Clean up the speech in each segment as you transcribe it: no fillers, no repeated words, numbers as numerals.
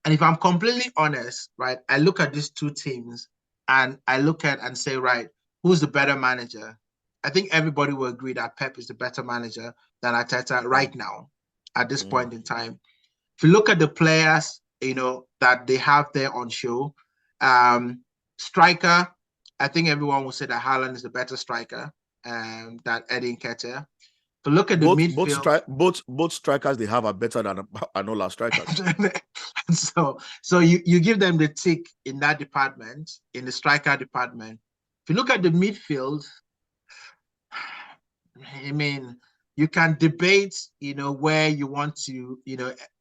And if I'm completely honest, right, I look at these two teams and I look at and say, right, who's the better manager? I think everybody will agree that Pep is the better manager than Arteta right now at this Mm. point in time. If you look at the players, that they have there on show, striker, I think everyone will say that Haaland is the better striker than Eddie Nketiah. If you look at the midfield, Both strikers they have are better than all our strikers. so you give them the tick in that department, in the striker department. If you look at the midfield, I mean, you can debate, where you want to,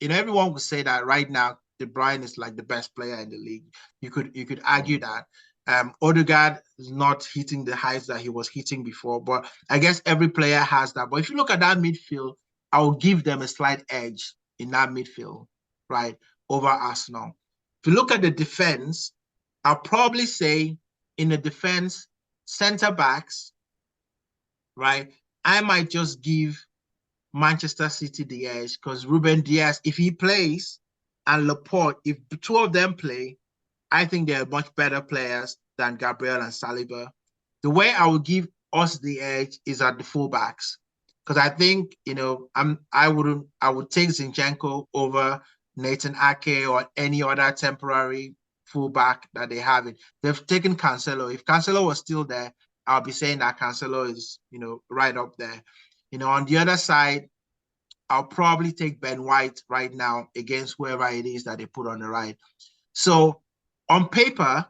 everyone would say that right now De Bruyne is like the best player in the league. You could argue that. Odegaard is not hitting the heights that he was hitting before, but I guess every player has that. But if you look at that midfield, I will give them a slight edge in that midfield, right, over Arsenal. If you look at the defense, I'll probably say in the defense, centre backs, right, I might just give Manchester City the edge because Ruben Diaz, if he plays, and Laporte, if the two of them play, I think they're much better players than Gabriel and Saliba. The way I would give us the edge is at the fullbacks because I think I would take Zinchenko over Nathan Ake or any other temporary fullback that they have. They've taken Cancelo. If Cancelo was still there, I'll be saying that Cancelo is right up there. On the other side, I'll probably take Ben White right now against whoever it is that they put on the right. So on paper,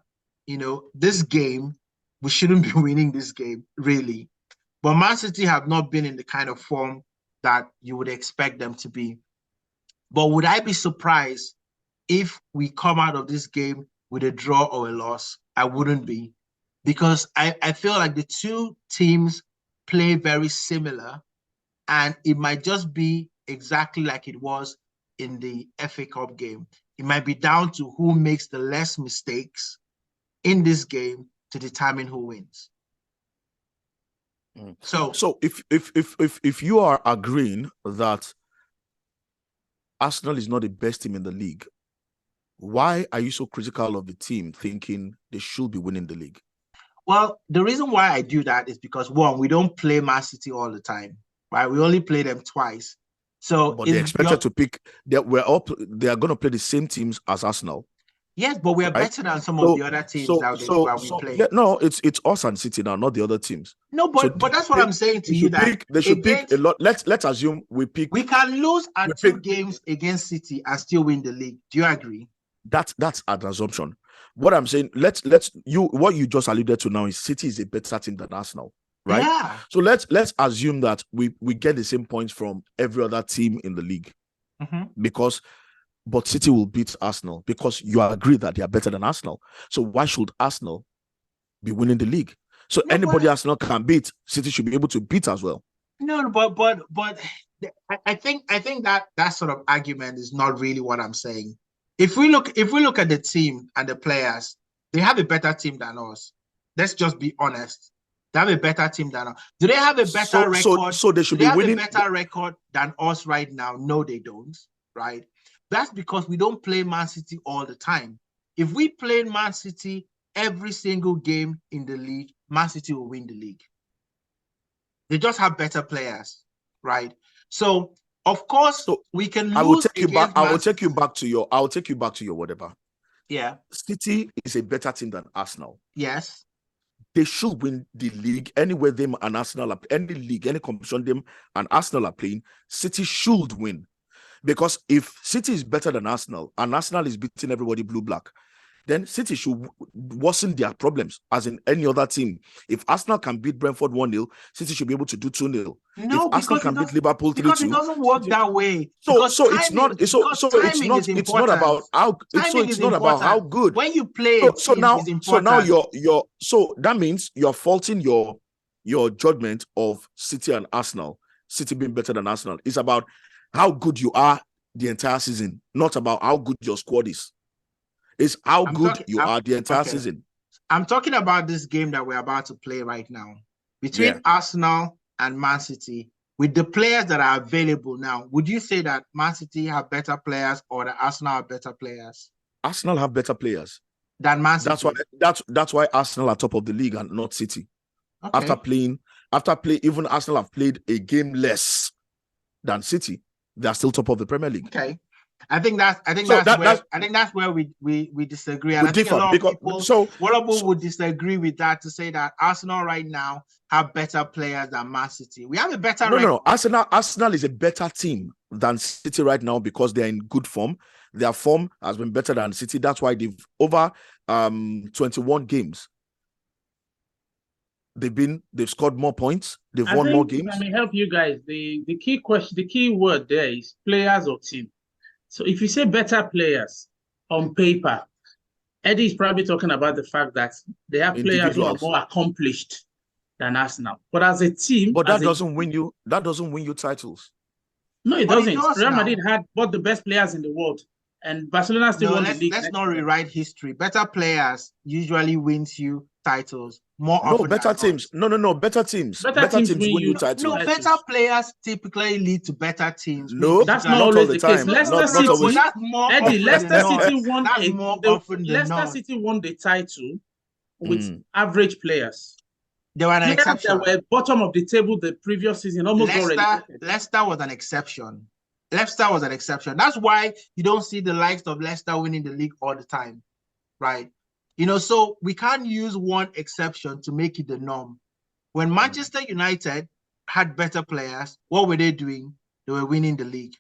this game, we shouldn't be winning this game, really. But Man City have not been in the kind of form that you would expect them to be. But would I be surprised if we come out of this game with a draw or a loss? I wouldn't be. Because I feel like the two teams play very similar, and it might just be exactly like it was in the FA Cup game. It might be down to who makes the less mistakes in this game to determine who wins. So if you are agreeing that Arsenal is not the best team in the league, why are you so critical of the team, thinking they should be winning the league? Well, the reason why I do that is because, one, we don't play Man City all the time, right? We only play them twice. So, but they're expected to pick. They are going to play the same teams as Arsenal. Yes, but we are better than some of the other teams we play. Yeah, no, it's us and City now, not the other teams. No, but that's what I'm saying to you. They should pick a lot. Let's assume we pick. We can lose at 2 games against City and still win the league. Do you agree? That's an assumption. What I'm saying, what you just alluded to now is City is a better team than Arsenal, right? Yeah. So let's assume that we get the same points from every other team in the league, but City will beat Arsenal because you agree that they are better than Arsenal. So why should Arsenal be winning the league? So anybody Arsenal can beat, City should be able to beat as well. No, but I think that sort of argument is not really what I'm saying. If we look at the team and the players, they have a better team than us. Let's just be honest. They have a better team than us. Do they have a better record? So they should be winning. Have a better record than us right now? No, they don't. Right? That's because we don't play Man City all the time. If we play Man City every single game in the league, Man City will win the league. They just have better players, right? So, of course, we can lose. I will take you back to your whatever. Yeah. City is a better team than Arsenal. Yes. They should win the league anywhere them and Arsenal are any league, any competition them and Arsenal are playing. City should win. Because if City is better than Arsenal and Arsenal is beating everybody blue-black, then City should worsen their problems as in any other team. If Arsenal can beat Brentford 1-0, City should be able to do 2-0. No, if Arsenal can beat Liverpool 3-2, because it doesn't work that way. It's not about how good. When you play, so that means you're faulting your judgment of City and Arsenal. City being better than Arsenal. It's about how good you are the entire season, not about how good your squad is. It's how good you are the entire season. I'm talking about this game that we're about to play right now. Between Arsenal and Man City, with the players that are available now, would you say that Man City have better players or the Arsenal have better players? Arsenal have better players than Man City. That's why Arsenal are top of the league and not City. Okay. After play, even Arsenal have played a game less than City. They are still top of the Premier League. Okay. I think that's where we disagree. And I think a lot of people would disagree with that, to say that Arsenal right now have better players than Man City. We have a better No. Arsenal is a better team than City right now because they're in good form. Their form has been better than City. That's why they've over 21 games. They've scored more points. They've won more games. I may help you guys. The key word there is players or team. So if you say better players on paper, Eddie is probably talking about the fact that they have players who are more accomplished than Arsenal. But as a team, that doesn't win you titles. No, it doesn't. Real Madrid had both the best players in the world, and Barcelona still won the league. Let's not rewrite history. Better players usually wins you titles more often. Better teams. No. Better teams. Better teams win you titles. No, better players typically lead to better teams. No, that's not always the case. Leicester City, Eddie, Leicester City won the title with average players. They were an exception. They were bottom of the table the previous season, almost already. Leicester was an exception. That's why you don't see the likes of Leicester winning the league all the time, right? So we can't use one exception to make it the norm. When Manchester United had better players, what were they doing? They were winning the league.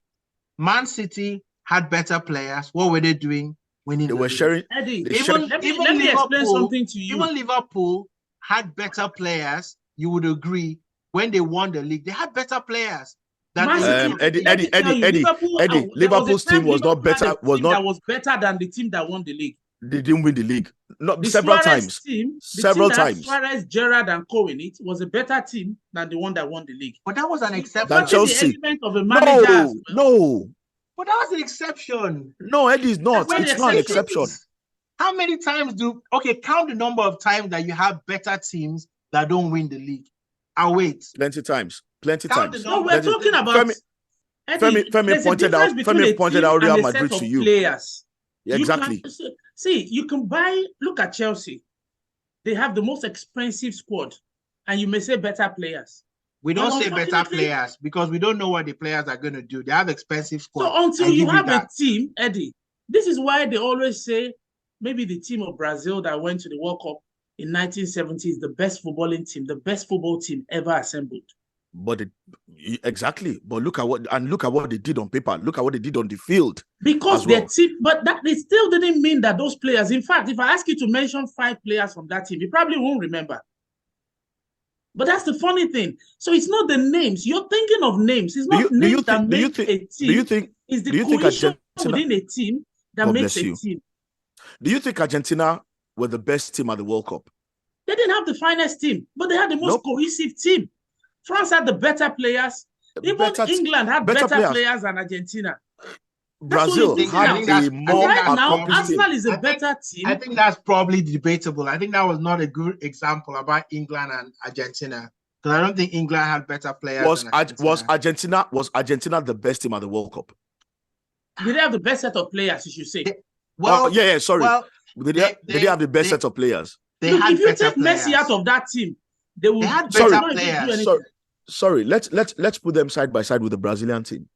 Man City had better players. What were they doing? Winning the league. Sharing. Eddie, let me explain something to you. Even Liverpool had better players. You would agree, when they won the league, they had better players. Eddie, Liverpool's team was not better. That was better than the team that won the league. They didn't win the league. Several times. Suarez, Gerrard, and Cohen, it was a better team than the one that won the league. But that was an exception. Than Chelsea. No. But that was an exception. No, Eddie is not. It's not an exception. How many times count the number of times that you have better teams that don't win the league? I'll wait. Plenty times. No, we're talking about Femi pointed out Real Madrid to you. Players. Exactly. You can look at Chelsea. They have the most expensive squad, and you may say better players. We don't say better players because we don't know what the players are going to do. They have expensive squad. So until you have a team, Eddie, this is why they always say maybe the team of Brazil that went to the World Cup in 1970 is the best footballing team, the best football team ever assembled. But look at what they did on paper. Look at what they did on the field. Because their team, but that it still didn't mean that those players. In fact, if I ask you to mention 5 players from that team, you probably won't remember. But that's the funny thing. So it's not the names. You're thinking of names. It's not names that make a team. Do you think? It's the cohesion within a team that makes a team. Do you think Argentina were the best team at the World Cup? They didn't have the finest team, but they had the most cohesive team. France had the better players. Even England had better players than Argentina. Brazil had a more accomplished team. Arsenal is a better team. I think that's probably debatable. I think that was not a good example about England and Argentina, because I don't think England had better players. Was Argentina the best team at the World Cup? Did they have the best set of players, you should say? Sorry. Did they have the best set of players? If you take Messi out of that team, they had better players. Sorry, let's put them side by side with the Brazilian team.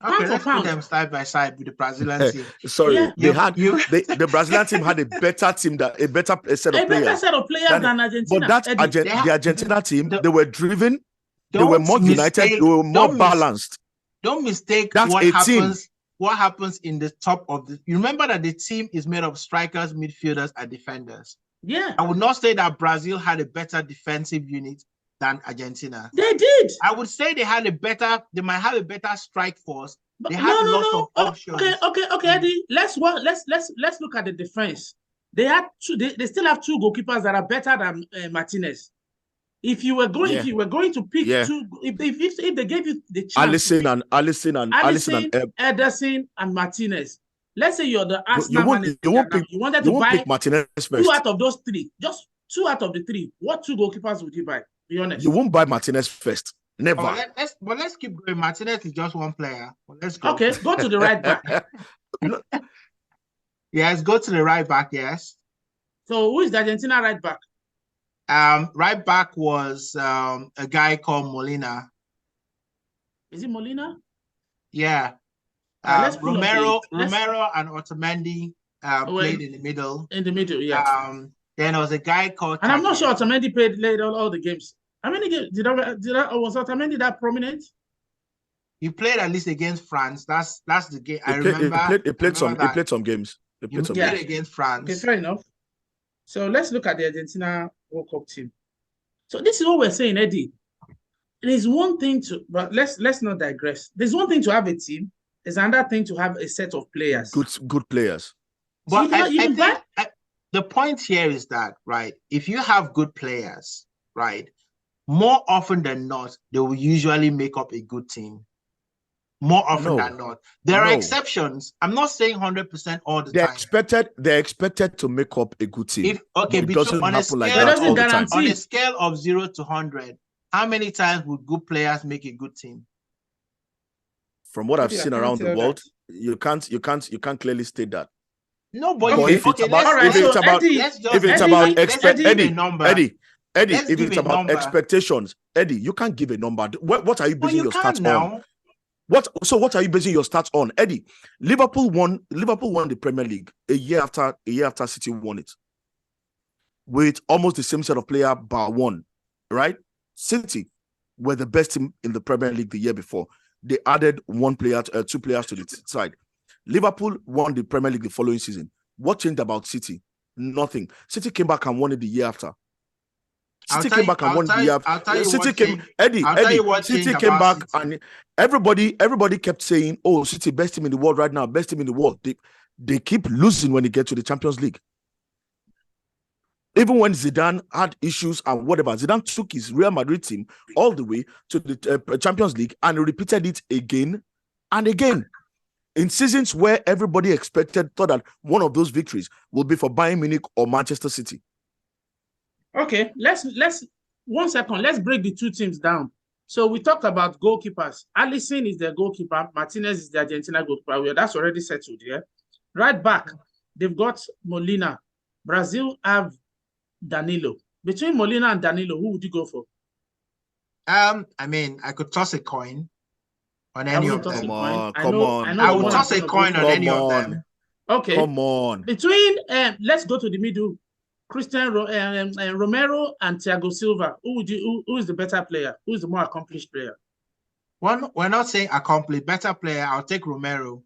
Okay, let's put them side by side with the Brazilian team. The Brazilian team had a better team, a better set of players than Argentina. But the Argentina team, they were driven, they were more united, they were more balanced. Don't mistake what happens in the top of the. You remember that the team is made of strikers, midfielders, and defenders. Yeah, I would not say that Brazil had a better defensive unit than Argentina. They did. I would say they might have a better strike force. They had lots of options. Okay, Eddie. Let's look at the defense. They had they still have 2 goalkeepers that are better than Martinez. If you were going to pick 2, if they gave you the chance, Alisson and Ederson and Martinez. Let's say you're the Arsenal manager. You wanted to buy Martinez first. 2 out of those 3. Just 2 out of the 3. What 2 goalkeepers would you buy? Be honest. You won't buy Martinez first. Never. Let's keep going. Martinez is just one player. Well, let's go. Okay, go to the right back. Yes, go to the right back. Yes. So who is the Argentina right back? Right back was a guy called Molina. Is it Molina? Yeah. Let's pull up Romero and Otamendi played in the middle. In the middle, yeah. Then there was a guy called. And I'm not sure Otamendi played all the games. How many games was Otamendi that prominent? He played at least against France. That's the game. I remember. He played some games. He played against France. Okay, fair enough. So let's look at the Argentina World Cup team. So this is what we're saying, Eddie. There's one thing but let's not digress. There's one thing to have a team. There's another thing to have a set of players. Good players. But I think the point here is that, right, if you have good players, right, more often than not, they will usually make up a good team. More often than not. There are exceptions. I'm not saying 100% all the time. They're expected to make up a good team. On a scale of 0 to 100, how many times would good players make a good team? From what I've seen around the world, you can't clearly state that. No, but if it's about expectations, Eddie, you can't give a number. What are you basing your stats on? What are you basing your stats on, Eddie? Liverpool won the Premier League a year after City won it, with almost the same set of player bar one, right? City were the best team in the Premier League the year before. They added two players to the side. Liverpool won the Premier League the following season. What changed about City? Nothing. City came back and won it the year after. City came back and won the year after. City came back and everybody kept saying, "Oh, City best team in the world right now, best team in the world." They keep losing when they get to the Champions League. Even when Zidane had issues and whatever, Zidane took his Real Madrid team all the way to the Champions League and repeated it again and again. In seasons where everybody thought that one of those victories will be for Bayern Munich or Manchester City. Okay, let's 1 second. Let's break the two teams down. So we talked about goalkeepers. Alisson is the goalkeeper. Martinez is the Argentina goalkeeper. Well, that's already settled, yeah? Right back, they've got Molina. Brazil have Danilo. Between Molina and Danilo, who would you go for? I mean, I could toss a coin on any of them. Come on. I would toss a coin on any of them. Okay. Come on. Between, let's go to the middle. Romero and Thiago Silva. Who is the better player? Who is the more accomplished player? We're not saying accomplished. Better player. I'll take Romero.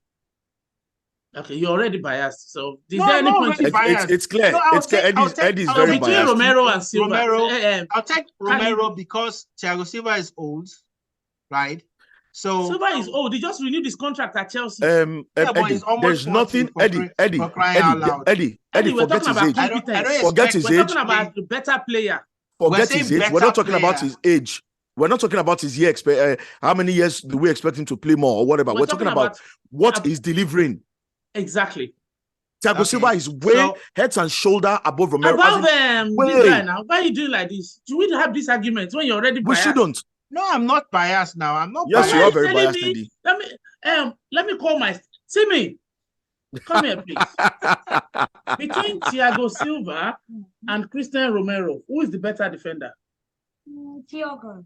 Okay, you're already biased. So is there any point? It's clear. It's clear. Eddie's very biased. Between Romero and Silva. I'll take Romero because Thiago Silva is old, right? So Silva is old. He just renewed his contract at Chelsea. Eddie, there's nothing. Eddie, forget his age. Forget his age. We're talking about the better player. Forget his age. We're not talking about his age. We're not talking about his year. How many years do we expect him to play more or whatever? We're talking about what he's delivering. Exactly. Thiago Silva is heads and shoulder above Romero. Above this guy now. Why are you doing like this? Do we have this argument when you're already biased? We shouldn't. No, I'm not biased now. I'm not. Yes, biased. you are very biased, Eddie. Let me call Simi. Come here, please. Between Thiago Silva and Christian Romero, who is the better defender? Thiago.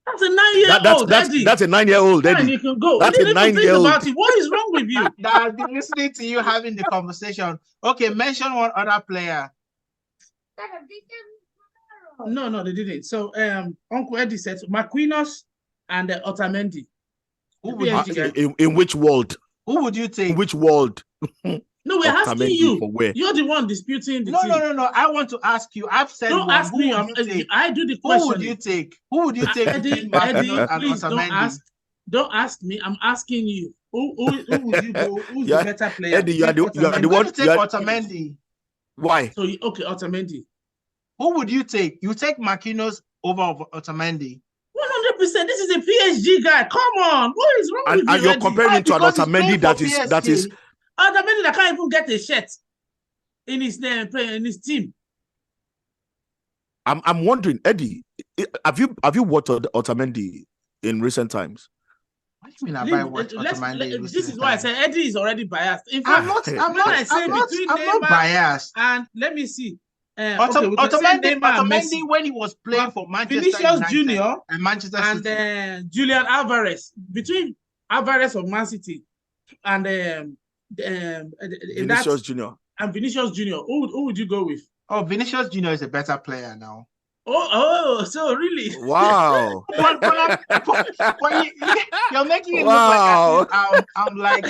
That's a 9-year-old. That's a 9-year-old, Eddie. You can go. That's a 9-year-old. What is wrong with you? I've been listening to you having the conversation. Okay, mention one other player. No, they didn't. So, Uncle Eddie said Marquinhos and Otamendi. In which world? Who would you take? In which world? No, we're asking you. You're the one disputing the team. No. I want to ask you. I've said don't ask me. I do the question. Who would you take? Who would you take? Eddie, please don't ask me. I'm asking you. Who would you go? Who's the better player? Eddie, you are the one. Take Otamendi. Why? So Otamendi. Who would you take? You take Marquinhos over Otamendi. 100%. This is a PSG guy. Come on. What is wrong with you? And you're comparing him to an Otamendi that is Otamendi that can't even get a shirt in his team. I'm wondering, Eddie, have you watched Otamendi in recent times. What do you mean? Have I watched Otamendi? in This is recent why I times? said Eddie is already biased. In I'm fact, not. I'm when I not. say I'm not. between I'm not Neymar biased. and let me see. Okay, we can say Otamendi, Neymar and Messi. Otamendi, when he was playing But for Manchester Vinicius United Junior and Manchester and City, Julian Alvarez, between Alvarez of Man City and Vinicius Junior. and Vinicius Junior, who would you go with? oh, Vinicius Junior is a better player now. So really? Wow. But you're making it Wow. look like I'm like